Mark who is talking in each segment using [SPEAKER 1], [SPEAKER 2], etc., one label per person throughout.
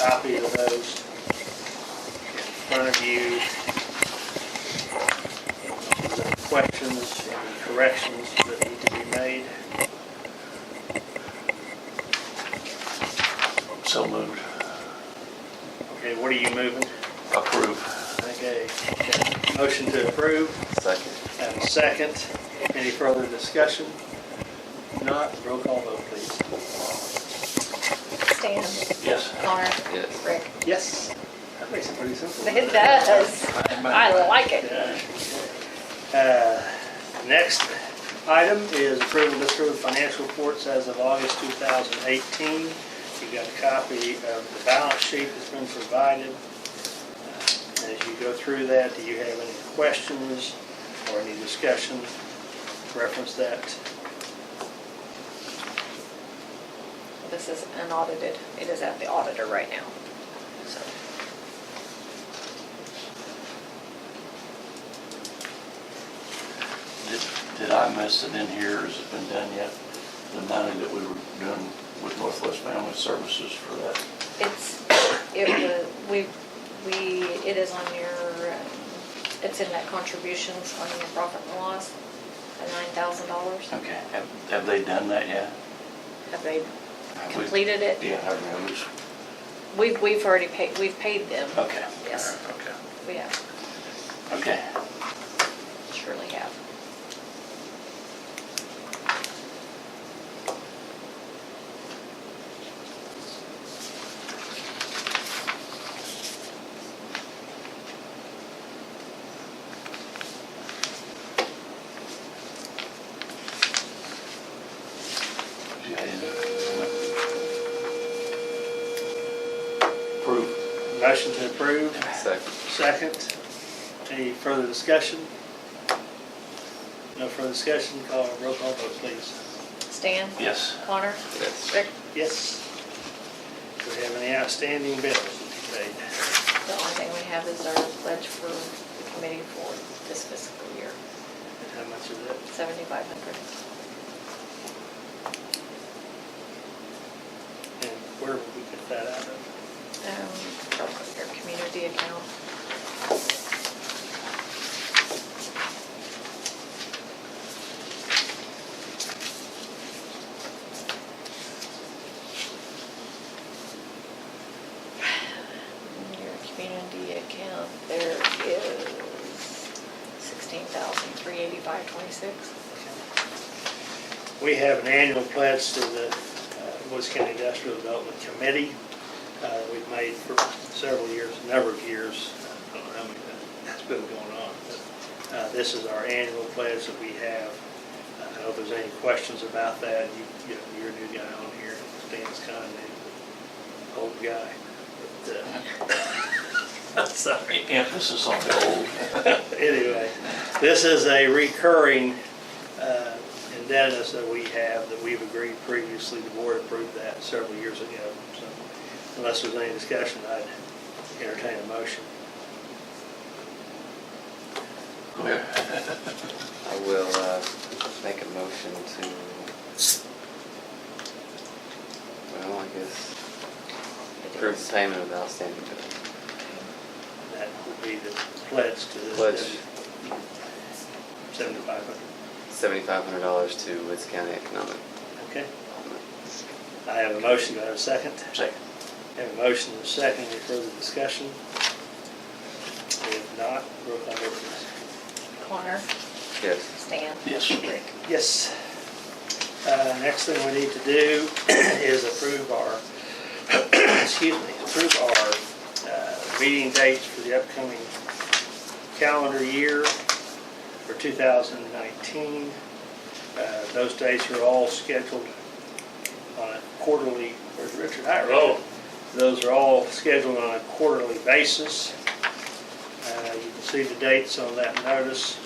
[SPEAKER 1] copy of those in front of you. Any questions, any corrections that need to be made?
[SPEAKER 2] So moved.
[SPEAKER 1] Okay, what are you moving?
[SPEAKER 2] Approve.
[SPEAKER 1] Okay, motion to approve.
[SPEAKER 3] Second.
[SPEAKER 1] And a second. Any further discussion? If not, roll call vote, please.
[SPEAKER 4] Stan.
[SPEAKER 2] Yes.
[SPEAKER 4] Connor.
[SPEAKER 3] Yes.
[SPEAKER 4] Rick.
[SPEAKER 1] Yes. That makes it pretty simple.
[SPEAKER 4] It does. I like it.
[SPEAKER 1] Next item is approval to disapprove financial reports as of August 2018. You've got a copy of the balance sheet that's been provided. As you go through that, do you have any questions or any discussion? Reference that.
[SPEAKER 4] This is unaudited. It is at the auditor right now. So,
[SPEAKER 2] Did I miss it in here? Has it been done yet? The money that we were doing with Northwest Family Services for that?
[SPEAKER 4] it is on your, it's in that contributions on your profit and loss, the $9,000.
[SPEAKER 2] Okay. Have they done that yet?
[SPEAKER 4] Have they completed it?
[SPEAKER 2] Yeah, I remember.
[SPEAKER 4] We've already paid, we've paid them.
[SPEAKER 2] Okay.
[SPEAKER 4] Yes.
[SPEAKER 2] Okay.
[SPEAKER 4] We have,
[SPEAKER 2] Okay.
[SPEAKER 4] surely have.
[SPEAKER 2] Approve.
[SPEAKER 1] Motion to approve.
[SPEAKER 3] Second.
[SPEAKER 1] Second. Any further discussion? No further discussion. Call roll call vote, please.
[SPEAKER 4] Stan?
[SPEAKER 2] Yes.
[SPEAKER 4] Connor?
[SPEAKER 3] Yes.
[SPEAKER 4] Rick?
[SPEAKER 1] Yes. Do we have any outstanding bills to be paid?
[SPEAKER 4] The only thing we have is our pledge for the committee for this fiscal year,
[SPEAKER 1] And how much is that?
[SPEAKER 4] $7,500.
[SPEAKER 1] And where will we get that out of?
[SPEAKER 4] Your community account. Your community account, there is $16,385.26.
[SPEAKER 1] We have an annual pledge to the Woods County Industrial Development Committee. We've made for several years, a number of years. I don't know how many that's been going on. But this is our annual pledge that we have. I don't know if there's any questions about that. You're a new guy on here. Stan's kind of an old guy. But, sorry.
[SPEAKER 2] Emphasis on the old.
[SPEAKER 1] Anyway, this is a recurring indebtedness that we have that we've agreed previously. The board approved that several years ago. So unless there's any discussion, I'd entertain a motion.
[SPEAKER 2] Go ahead.
[SPEAKER 3] I will make a motion to, well, I guess, approve the payment of the outstanding bill.
[SPEAKER 1] That would be the pledge to the
[SPEAKER 3] Pledge.
[SPEAKER 1] $7,500.
[SPEAKER 3] $7,500 to Woods County Economic.
[SPEAKER 1] Okay. I have a motion. Do I have a second?
[SPEAKER 2] Second.
[SPEAKER 1] I have a motion and a second. Any further discussion? If not, roll call vote, please.
[SPEAKER 4] Connor?
[SPEAKER 3] Yes.
[SPEAKER 4] Stan?
[SPEAKER 2] Yes.
[SPEAKER 4] Rick?
[SPEAKER 1] Yes. Next thing we need to do is approve our, approve our meeting dates for the upcoming calendar year for 2019. Those dates are all scheduled on a quarterly, where's Richard? Hi, Richard. Those are all scheduled on a quarterly basis. You can see the dates on that notice.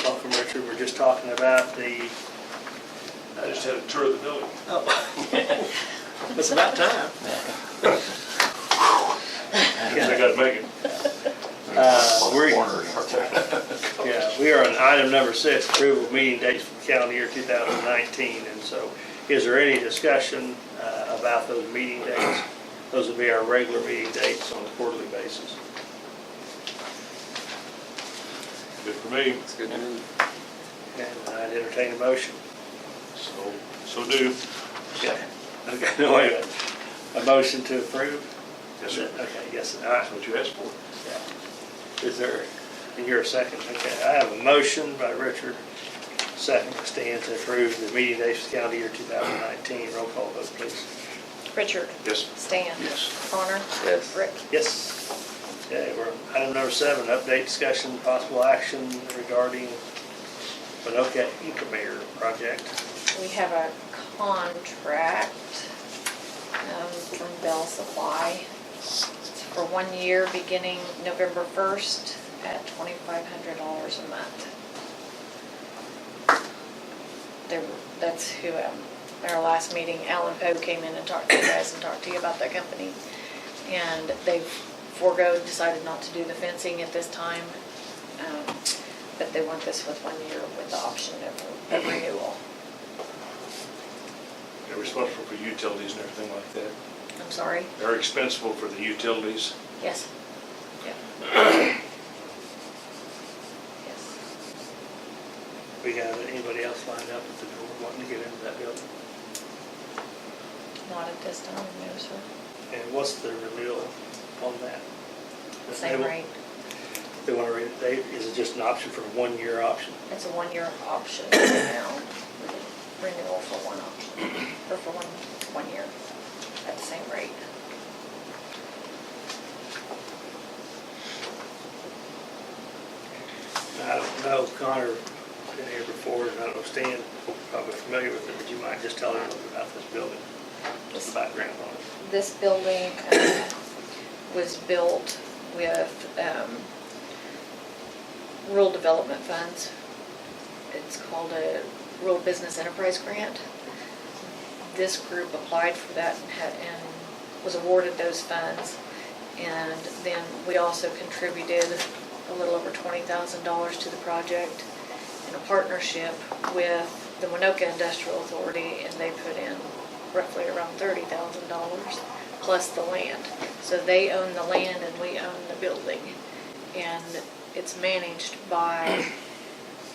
[SPEAKER 1] Welcome, Richard. We're just talking about the...
[SPEAKER 5] I just had a tour of the building.
[SPEAKER 1] Oh. It's about time.
[SPEAKER 5] I gotta make it.
[SPEAKER 1] We are on item number 6, approval of meeting dates for the calendar year 2019. And so, is there any discussion about about those meeting dates. Those will be our regular meeting dates on a quarterly basis.
[SPEAKER 5] Good for me.
[SPEAKER 3] It's good to me.
[SPEAKER 1] And I'd entertain a motion.
[SPEAKER 5] So do.
[SPEAKER 1] Okay, no, wait a minute. A motion to approve?
[SPEAKER 5] Yes, sir.
[SPEAKER 1] Okay, yes, all
[SPEAKER 5] That's
[SPEAKER 1] right.
[SPEAKER 5] what you asked for.
[SPEAKER 1] Yeah. Is there, and you're a second, okay. I have a motion by Richard, second by Stan to approve the meeting dates for calendar year 2019. Roll call vote, please.
[SPEAKER 4] Richard?
[SPEAKER 5] Yes.
[SPEAKER 4] Stan?
[SPEAKER 2] Yes.
[SPEAKER 4] Connor?
[SPEAKER 3] Yes.
[SPEAKER 4] Rick?
[SPEAKER 1] Yes. Okay, we're on item number 7, update discussion, possible action regarding Winoka Incubator project.
[SPEAKER 4] We have a contract from Mel Supply. It's for 1 year, beginning November 1st at $2,500 a month. That's who, at our last meeting, Alan Poe came in and talked to you guys and talked to you about that company. And they've decided not to do the fencing at this time, but they want this with 1 year with the option of renewal.
[SPEAKER 5] They're responsible for utilities and everything like that.
[SPEAKER 4] I'm sorry?
[SPEAKER 5] They're expensive for the utilities.
[SPEAKER 4] Yes. Yeah. Yes.
[SPEAKER 1] We got anybody else lined up at the door wanting to get into that building?
[SPEAKER 4] Not at this time, no, sir.
[SPEAKER 1] And what's the renewal on that?
[SPEAKER 4] Same rate.
[SPEAKER 1] They want to, is it just an option for a 1 year option?
[SPEAKER 4] It's a 1 year option now, renewal for one option, or for one year at the same rate.
[SPEAKER 1] I don't know, Connor been here before, and I don't know, Stan, probably familiar with it, but you might just tell him a little bit about this building, just the background on it.
[SPEAKER 4] This building was built with rural development funds. It's called a Rural Business Enterprise Grant. This group applied for that and was awarded those funds. And then we also contributed a little over $20,000 to the project in a partnership with the Winoka Industrial Authority, and they put in roughly around $30,000 plus the land. So they own the land and we own the building. And it's managed by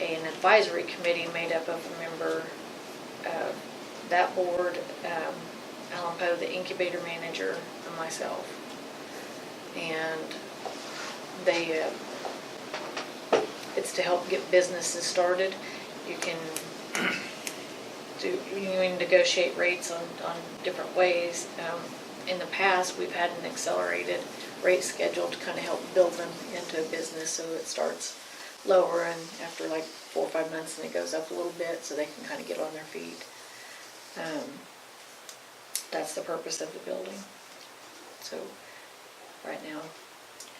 [SPEAKER 4] an advisory committee made up of a member of that board, Alan Poe, the incubator manager, and myself. And they, it's to help get businesses started. You can negotiate rates on different ways. In the past, we've had an accelerated rate schedule to kind of help build them into a business, so it starts lower and after like 4 or 5 months and it goes up a little bit so they can kind of get on their feet. That's the purpose of the building. So right now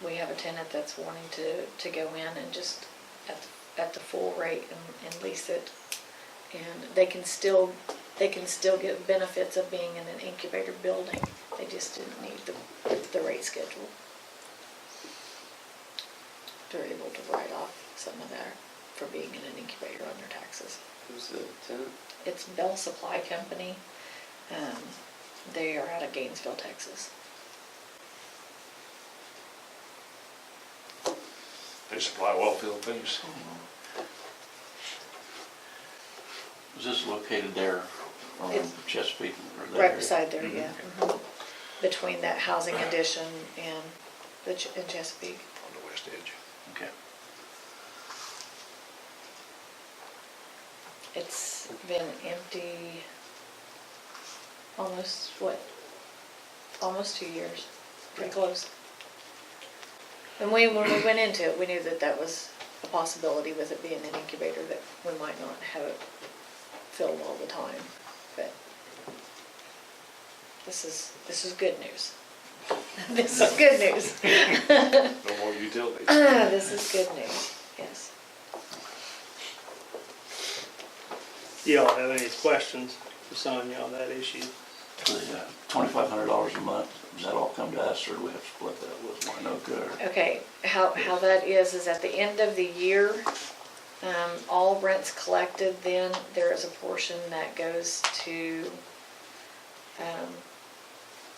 [SPEAKER 4] we have a tenant that's wanting to go in and just at the full rate and lease it, and they can still get benefits of being in an incubator building. They just didn't need the rate schedule. They're able to write off some of that for being in an incubator on their taxes.
[SPEAKER 3] Who's the tenant?
[SPEAKER 4] It's Mel Supply Company. They are out of Gainesville, Texas.
[SPEAKER 5] They supply well field things.
[SPEAKER 2] Is this located there on
[SPEAKER 4] It's
[SPEAKER 2] Chesapeake? Or that
[SPEAKER 4] Right
[SPEAKER 2] area?
[SPEAKER 4] beside there, yeah. Mhm. Between that housing addition and in Chesapeake.
[SPEAKER 5] On the west edge.
[SPEAKER 2] Okay.
[SPEAKER 4] It's been empty almost 2 years, pretty close. And when we went into it, we knew that was a possibility with it being an incubator, that we might not have it filled all the time. But this is good news. This is good news.
[SPEAKER 5] No more utilities.
[SPEAKER 4] This is good news, yes.
[SPEAKER 1] Do y'all have any questions for Sonia on that issue?
[SPEAKER 2] The $2,500 a month, does that all come to us, or do we have to split that with Winoka?
[SPEAKER 4] Okay, how that is at the end of the year, all rents collected, then there is a portion that goes to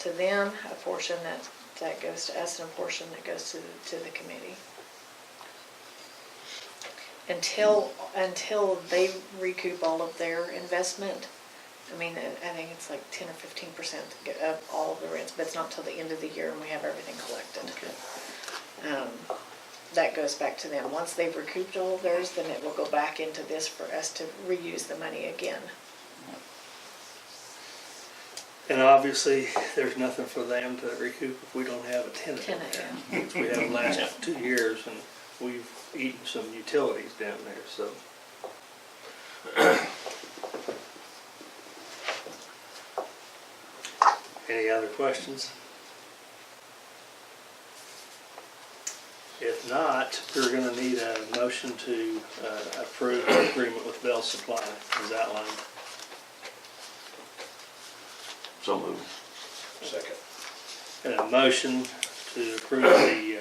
[SPEAKER 4] to them, a portion that goes to us, and a portion that goes to the committee. Until they recoup all of their investment, I mean, I think it's like 10 or 15% of all of the rents, but it's not till the end of the year and we have everything collected. That goes back to them. Once they've recouped all of theirs, then it will go back into this for us to reuse the money again.
[SPEAKER 1] And obviously, there's nothing for them to recoup if we don't have a tenant.
[SPEAKER 4] Yeah.
[SPEAKER 1] Which we have the last 2 years, and we've eaten some utilities down there, so. Any other questions? If not, we're gonna need a motion to approve the agreement with Mel Supply as outlined.
[SPEAKER 2] So moved.
[SPEAKER 5] Second.
[SPEAKER 1] And a motion to approve the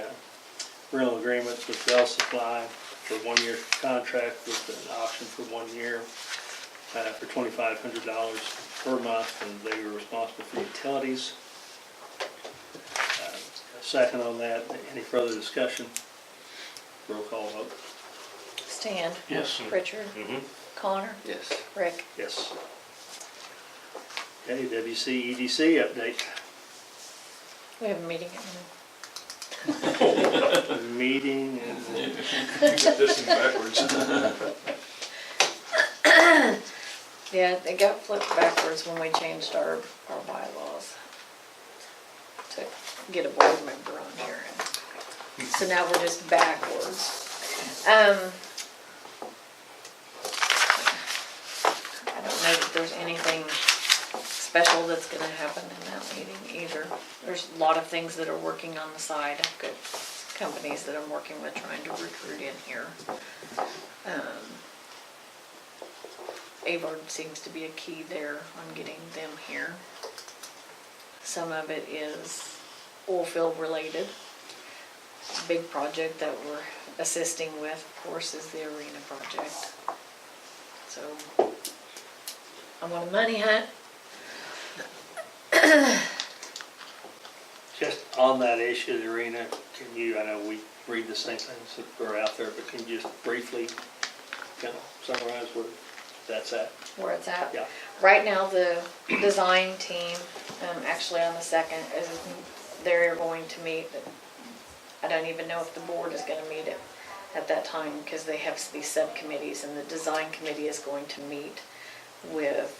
[SPEAKER 1] rental agreements with Mel Supply for 1 year contract with an option for 1 year for $2,500 per month, and they were responsible for utilities. A second on that. Any further discussion? Roll call vote.
[SPEAKER 4] Stan?
[SPEAKER 2] Yes.
[SPEAKER 4] Richard?
[SPEAKER 5] Mm-hmm.
[SPEAKER 4] Connor?
[SPEAKER 3] Yes.
[SPEAKER 4] Rick?
[SPEAKER 1] Yes. Okay, WCEDC update.
[SPEAKER 4] We have a meeting at noon.
[SPEAKER 1] Meeting and
[SPEAKER 5] Get this in backwards.
[SPEAKER 4] Yeah, it got flipped backwards when we changed our bylaws to get a board member on here. So now we're just backwards. I don't know that there's anything special that's gonna happen in that meeting either. There's a lot of things that are working on the side. I've got companies that I'm working with trying to recruit in here. Avard seems to be a key there on getting them here. Some of it is oil field related. Big project that we're assisting with, of course, is the arena project. So I'm on a money hunt.
[SPEAKER 1] just on that issue of the arena, can you, I know we read the same things that are out there, but can you just briefly kind of summarize where that's at?
[SPEAKER 4] Where it's at.
[SPEAKER 1] Yeah.
[SPEAKER 4] Right now, the design team, actually on the 2nd, is they're going to meet. I don't even know if the board is going to meet at that time because they have these subcommittees, and the design committee is going to meet with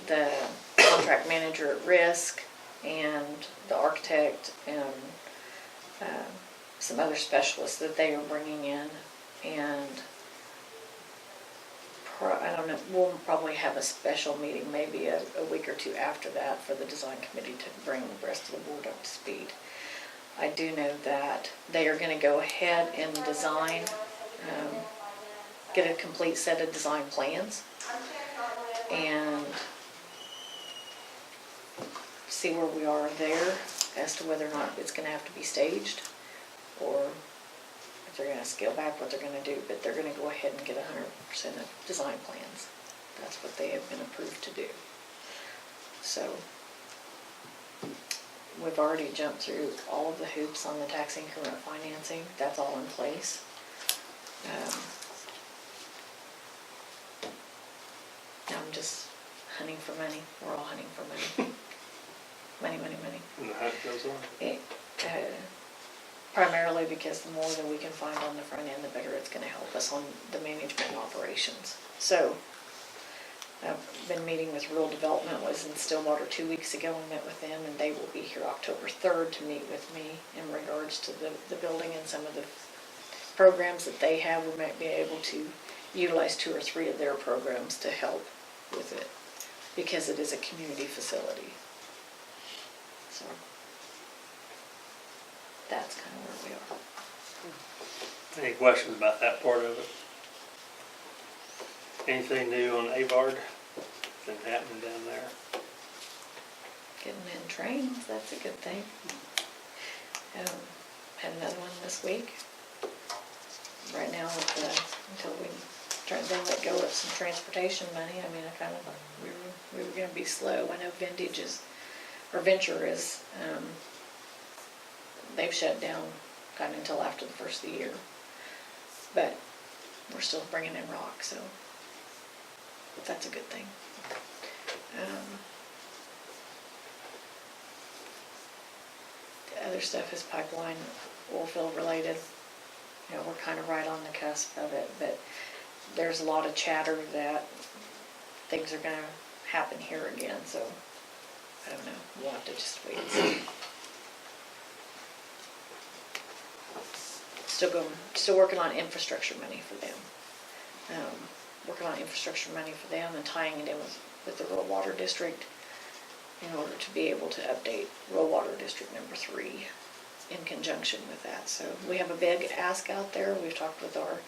[SPEAKER 4] the contract manager at risk and the architect and some other specialists that they are bringing in, and I don't know, we'll probably have a special meeting maybe a week or two after that for the design committee to bring the rest of the board up to speed. I do know that they are going to go ahead and design, get a complete set of design plans and see where we are there as to whether or not it's going to have to be staged or if they're going to scale back what they're going to do, but they're going to go ahead and get 100% of design plans. That's what they have been approved to do. So we've already jumped through all of the hoops on the tax increment financing. That's all in place. Now I'm just hunting for money. We're all hunting for money. Money, money, money.
[SPEAKER 1] And the hunt goes on.
[SPEAKER 4] Primarily because the more that we can find on the front end, the better it's going to help us on the management and operations. So I've been meeting with Rural Development, was in Stillwater 2 weeks ago and met with them, and they will be here October 3rd to meet with me in regards to the building and some of the programs that they have. We might be able to utilize 2 or 3 of their programs to help with it because it is a community facility. So that's kind of where we are.
[SPEAKER 1] Any questions about that part of it? Anything new on Avard? Anything happening down there?
[SPEAKER 4] Getting in trains, that's a good thing. Had another one this week. Right now, until they let go of some transportation money, I mean, I kind of thought we were going to be slow. I know Vintage is or Venture is, they've shut down kind of until after the first of the year. But we're still bringing in rock, so that's a good thing. The other stuff is pipeline, oil field related. You know, we're kind of right on the cusp of it, but there's a lot of chatter that things are gonna happen here again, so I don't know, we'll have to just wait and see. Still working on infrastructure money for them. Working on infrastructure money for them and tying it in with the rural water district in order to be able to update rural water district number 3 in conjunction with that. So we have a big ask out there. We've talked with our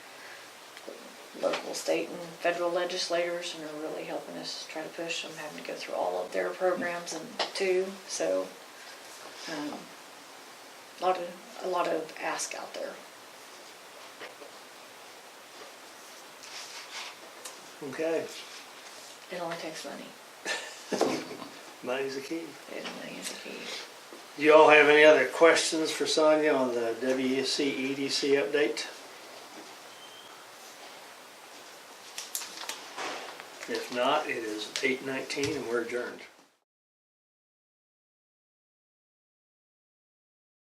[SPEAKER 4] local, state, and federal legislators, and are really helping us try to push. I'm having to go through all of their programs and too. So a lot of ask out there.
[SPEAKER 1] Okay,
[SPEAKER 4] It only takes money.
[SPEAKER 1] money's the key.
[SPEAKER 4] Money is the key.
[SPEAKER 1] Do you all have any other questions for Sonia on the WEC EDC update? If not, it is 8:19 and we're adjourned.